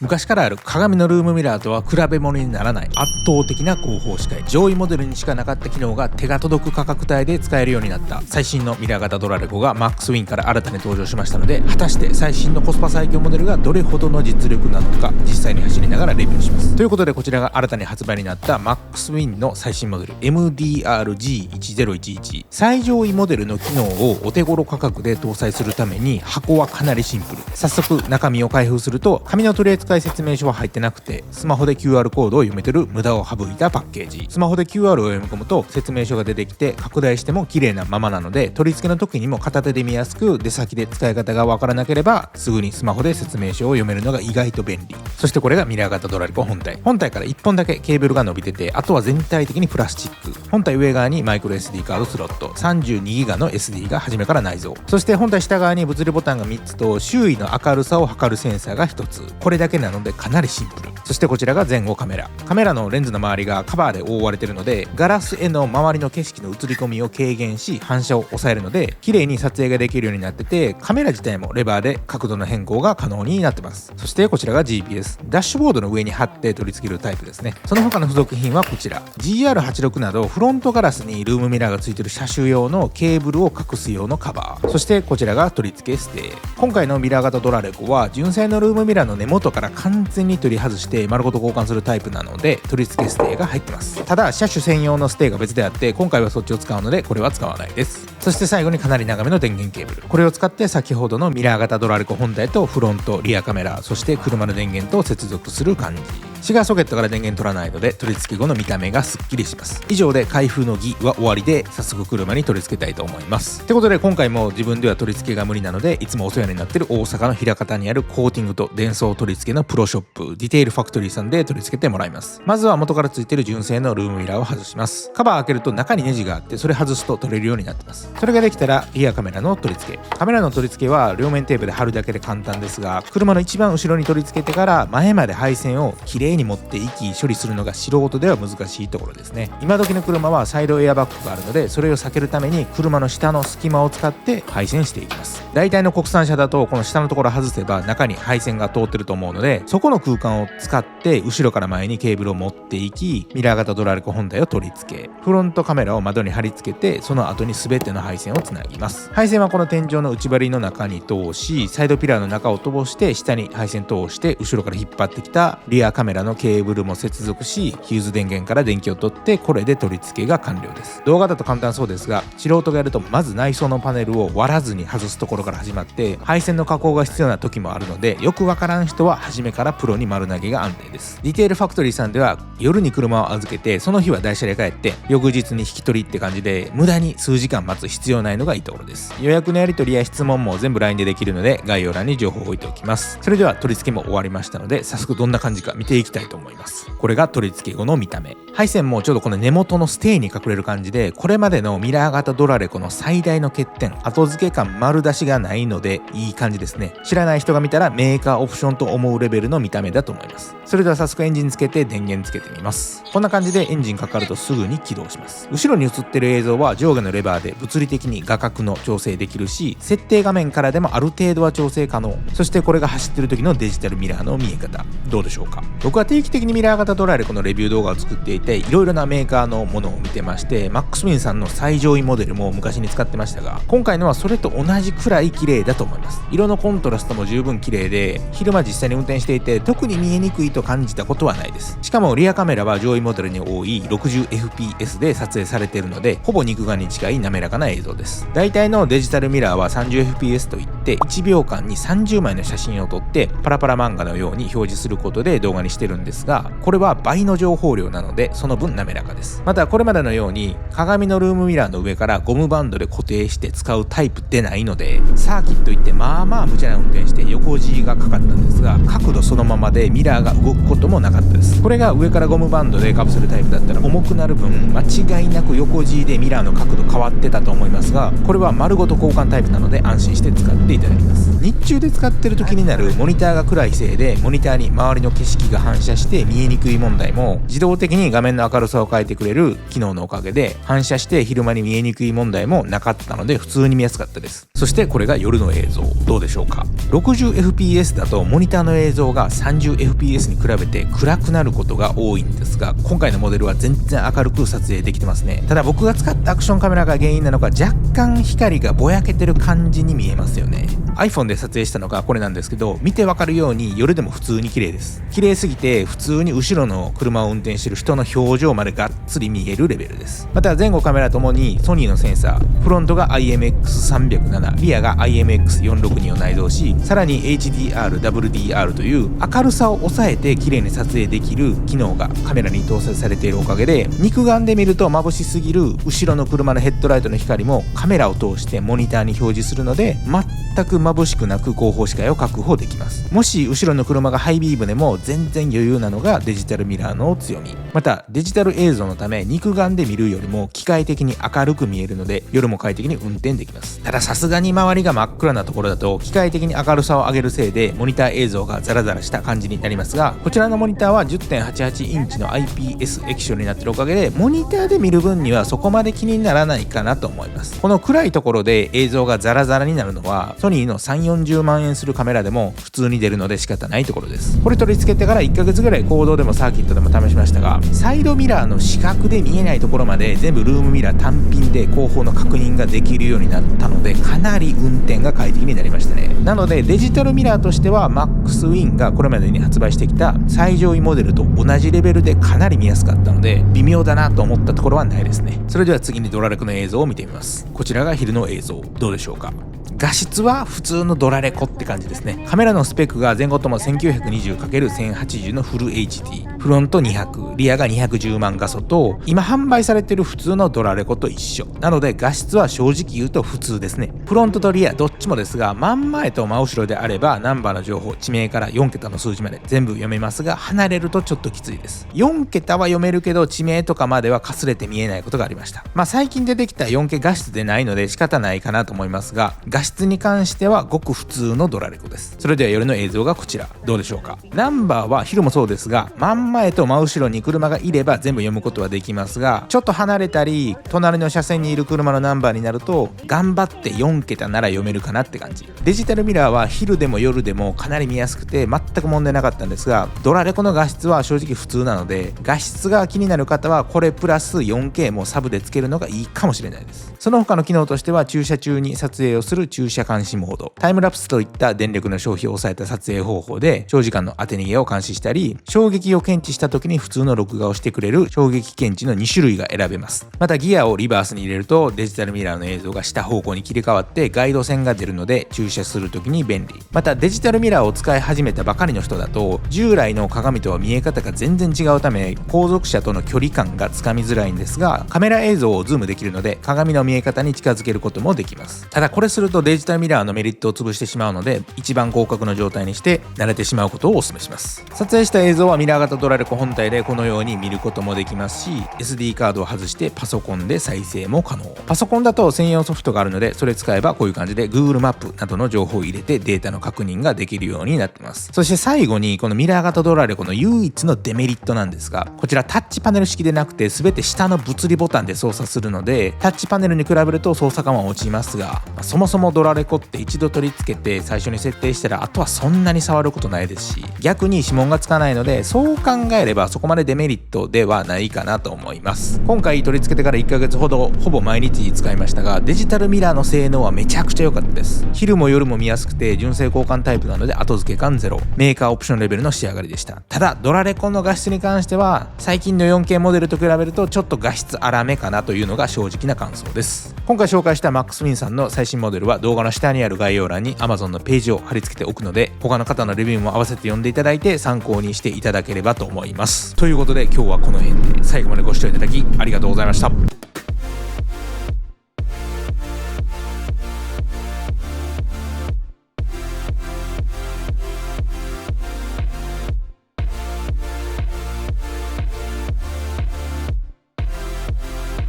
昔からある鏡のルームミラーとは比べ物にならない圧倒的な高放視界。上位モデルにしかなかった機能が手が届く価格帯で使えるようになった最新のミラー型ドラレコが MAX WIN から新たに登場しましたので、果たして最新のコスパ最強モデルがどれほどの実力なのか実際に走りながらレビューします。ということで、こちらが新たに発売になった MAX WIN の最新モデル MDR-G1011。最上位モデルの機能をお手頃価格で搭載するために箱はかなりシンプル。早速中身を開封すると、紙の取扱説明書は入ってなくて、スマホで QR コードを読めてる無駄を省いたパッケージ。スマホで QR を読み込むと説明書が出てきて、拡大しても綺麗なままなので、取り付けの時にも片手で見やすく、出先で使い方がわからなければすぐにスマホで説明書を読めるのが意外と便利。そしてこれがミラー型ドラレコ本体から1本だけケーブルが伸びてて、あとは全体的にプラスチック。本体上側にマイクロ SD カードスロット、32GB の SD が初めから内蔵。そして本体下側に物理ボタンが3つと周囲の明るさを測るセンサーが1つ。これだけなのでかなりシンプル。そしてこちらが前後カメラのレンズの周りがカバーで覆われているので、ガラスへの周りの景色の映り込みを軽減し、反射を抑えるので綺麗に撮影ができるようになってて、カメラ自体もレバーで角度の変更が可能になってます。そしてこちらが GPS、 ダッシュボードの上に貼って取り付けるタイプですね。その他の付属品はこちら GR86 などフロントガラスにルームミラーが付いている車種用のケーブルを隠す用のカバー。そしてこちらが取り付けステー。今回のミラー型ドラレコは純正のルームミラーの根元から完全に取り外して丸ごと交換するタイプなので、取り付けステーが入ってます。ただ車種専用のステーが別であって、今回はそっちを使うのでこれは使わないです。そして最後にかなり長めの電源ケーブル。これを使って先ほどのミラー型ドラレコ本体とフロントリアカメラ、そして車の電源と接続する感じ。シガーソケットから電源取らないので、取り付け後の見た目がすっきりします。以上で開封の儀は終わりで、早速車に取り付けたいと思います。ってことで今回も自分では取り付けが無理なので、いつもお世話になっている大阪の枚方にあるコーティングと電装取り付けのプロショップディテールファクトリーさんで取り付けてもらいます。まずは元から付いている純正のルームミラーを外します。カバー開けると中にネジがあって、それ外すと取れるようになってます。それができたらリアカメラの取り付け。カメラの取り付けは両面テープで貼るだけで簡単ですが、車の一番後ろに取り付けてから前まで配線をきれいに持っていき処理するのが素人では難しいところですね。今時の車はサイドエアバッグがあるので、それを避けるために車の下の隙間を使って配線していきます。大体の国産車だとこの下のところ外せば中に配線が通ってると思うので、そこの空間を使って後ろから前にケーブルを持っていき、ミラー型ドラレコ本体を取り付け、フロントカメラを窓に貼り付けて、その後に全ての配線をつなぎます。配線はこの天井の内張りの中に通し、サイドピラーの中を通して下に配線通して、後ろから引っ張ってきたリアカメラのケーブルも接続し、ヒューズ電源から電気を取って、これで取り付けが完了です。動画だと簡単そうですが、素人がやるとまず内装のパネルを割らずに外すところから始まって、配線の加工が必要な時もあるので、よくわからん人は初めからプロに丸投げが安定です。ディテールファクトリーさんでは夜に車を預けて、その日は台車で帰って翌日に引き取りって感じで、無駄に数時間待つ必要ないのがいいところです。予約のやり取りや質問も全部 LINE でできるので、概要欄に情報を置いておきます。それでは取り付けも終わりましたので、早速どんな感じか見ていきたいと思います。これが取り付け後の見た目。配線もちょうどこの根元のステーに隠れる感じで、これまでのミラー型ドラレコの最大の欠点、後付け感丸出しがないのでいい感じですね。知らない人が見たらメーカーオプションと思うレベルの見た目だと思います。それでは早速エンジンつけて電源つけてみます。こんな感じでエンジンかかるとすぐに起動します。後ろに映ってる映像は上下のレバーで物理的に画角の調整できるし、設定画面からでもある程度は調整可能。そしてこれが走ってる時のデジタルミラーの見え方、どうでしょうか。僕は定期的にミラー型ドラレコのレビュー動画を作っていて、いろいろなメーカーのものを見てまして、MAX WIN さんの最上位モデルも昔に使ってましたが、今回のはそれと同じくらい綺麗だと思います。色のコントラストも十分綺麗で、昼間実際に運転していて特に見えにくいと感じたことはないです。しかもリアカメラは上位モデルに多い 60fps で撮影されているので、ほぼ肉眼に近い滑らかな映像です。大体のデジタルミラーは 30fps といって、1秒間に30枚の写真を撮ってパラパラ漫画のように表示することで動画にしてるんですが、これは倍の情報量なのでその分滑らかです。またこれまでのように鏡のルームミラーの上からゴムバンドで固定して使うタイプでないので、サーキット行ってまあまあ無茶な運転して横 G がかかったんですが、角度そのままでミラーが動くこともなかったです。これが上からゴムバンドでカプセルタイプだったら重くなる分、間違いなく横 G でミラーの角度変わってたと思思いますが、これは丸ごと交換タイプなので安心して使っていただきます。日中で使ってると気になるモニターが暗いせいでモニターに周りの景色が反射して見えにくい問題も、自動的に画面の明るさを変えてくれる機能のおかげで反射して昼間に見えにくい問題もなかったので普通に見やすかったです。そしてこれが夜の映像、どうでしょうか。 60fps だとモニターの映像が 30fps に比べて暗くなることが多いんですが、今回のモデルは全然明るく撮影できてますね。ただ僕が使ったアクションカメラが原因なのか若干光がぼやけてる感じに見えますよね。 iPhone で撮影したのがこれなんですけど、見てわかるように夜でも普通に綺麗です。綺麗すぎて普通に後ろの車を運転してる人の表情までがっつり見えるレベルです。また前後カメラともにソニーのセンサー、フロントが IMX307、リアが IMX462 を内蔵し、さらに HDR、WDR という明るさを抑えて綺麗に撮影できる機能がカメラに搭載されているおかげで、肉眼で見ると眩しすぎる後ろの車のヘッドライトの光もカメラを通してモニターに表示するので、全く眩しくなく後方視界を確保できます。もし後ろの車がハイビームでも全然余裕なのがデジタルミラーの強み。またデジタル映像のため肉眼で見るよりも機械的に明るく見えるので夜も快適に運転できます。たださすがに周りが真っ暗なところだと機械的に明るさを上げるせいでモニター映像がザラザラした感じになりますが、こちらのモニターは 10.88 インチの IPS 液晶になっているおかげでモニターで見る分にはそこまで気にならないかなと思います。この暗いところで映像がザラザラになるのはソニーの 3,40 万円するカメラでも普通に出るので仕方ないところです。これ取り付けてから1ヶ月ぐらい公道でもサーキットでも試しましたが、サイドミラーの視覚で見えないところまで全部ルームミラー単品で後方の確認ができるようになったので、かなり運転が快適になりましたね。なのでデジタルミラーとしては MaxWin がこれまでに発売してきた最上位モデルと同じレベルでかなり見やすかったので微妙だなと思ったところはないですね。それでは次にドラレコの映像を見てみます。こちらが昼の映像、どうでしょうか。画質は普通のドラレコって感じですね。カメラのスペックが前後とも 1920×1080 のフル HD、フロント200、リアが210万画素と今販売されている普通のドラレコと一緒なので、画質は正直言うと普通ですね。フロントとリアどっちもですが、真ん前と真後ろであればナンバーの情報、地名から4桁の数字まで全部読めますが、離れるとちょっときついです。4桁は読めるけど地名とかまではかすれて見えないことがありました。最近出てきた 4K 画質でないので仕方ないかなと思いますが、画質に関してはごく普通のドラレコです。それでは夜の映像がこちら、どうでしょうか。ナンバーは昼もそうですが、真ん前と真後ろに車がいれば全部読むことはできますが、ちょっと離れたり隣の車線にいる車のナンバーになると頑張って4桁なら読めるかなって感じ。デジタルミラーは昼でも夜でもかなり見やすくて全く問題なかったんですが、ドラレコの画質は正直普通なので、画質が気になる方はこれプラス 4K もサブでつけるのがいいかもしれないです。その他の機能としては駐車中に撮影をする駐車監視モード、タイムラプスといった電力の消費を抑えた撮影方法で長時間の当て逃げを監視したり、衝撃を検知した時に普通の録画をしてくれる衝撃検知の2種類が選べます。またギアをリバースに入れるとデジタルミラーの映像が下方向に切り替わってガイド線が出るので駐車する時に便利。またデジタルミラーを使い始めたばかりの人だと従来の鏡とは見え方が全然違うため後続車との距離感がつかみづらいんですが、カメラ映像をズームできるので鏡の見え方に近づけることもできます。ただこれするとデジタルミラーのメリットを潰してしまうので、一番広角の状態にして慣れてしまうことをお勧めします。撮影した映像はミラー型ドラレコ本体でこのように見ることもできますし、 SD カードを外してパソコンで再生も可能。パソコンだと専用ソフトがあるのでそれ使えばこういう感じで Google マップなどの情報を入れてデータの確認ができるようになってます。そして最後にこのミラー型ドラレコの唯一のデメリットなんですが、こちらタッチパネル式でなくて全て下の物理ボタンで操作するので、タッチパネルに比べると操作感は落ちますが、そもそもドラレコって一度取り付けて最初に設定したらあとはそんなに触ることないですし、逆に指紋がつかないのでそう考えればそこまでデメリットではないかなと思います。今回取り付けてから1ヶ月ほどほぼ毎日使いましたが、デジタルミラーの性能はめちゃくちゃ良かったです。昼も夜も見やすくて純正交換タイプなので後付け感ゼロ、メーカーオプションレベルの仕上がりでした。ただドラレコの画質に関しては最近の 4K モデルと比べるとちょっと画質荒めかなというのが正直な感想です。今回紹介した MaxWin さんの最新モデルは動画の下にある概要欄に Amazon のページを貼り付けておくので、他の方のレビューも合わせて読んでいただいて参考にしていただければと思います。ということで今日はこの辺で、最後までご視聴いただきありがとうございました。